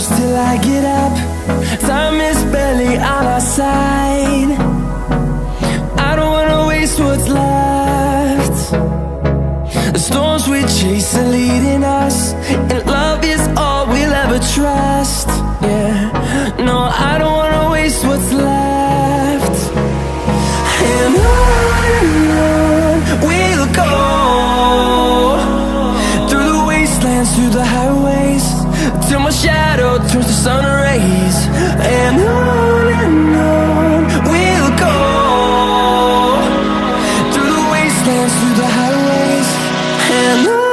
close till I get up. Time is barely on our side. I don't wanna waste what's left. The storms we chase are leading us, and love is all we'll ever trust. Yeah, no, I don't wanna waste what's left. And on we'll go, through the wastelands, through the highways, till my shadow turns to sun rays. And on we'll go, through the wastelands, through the highways, and on.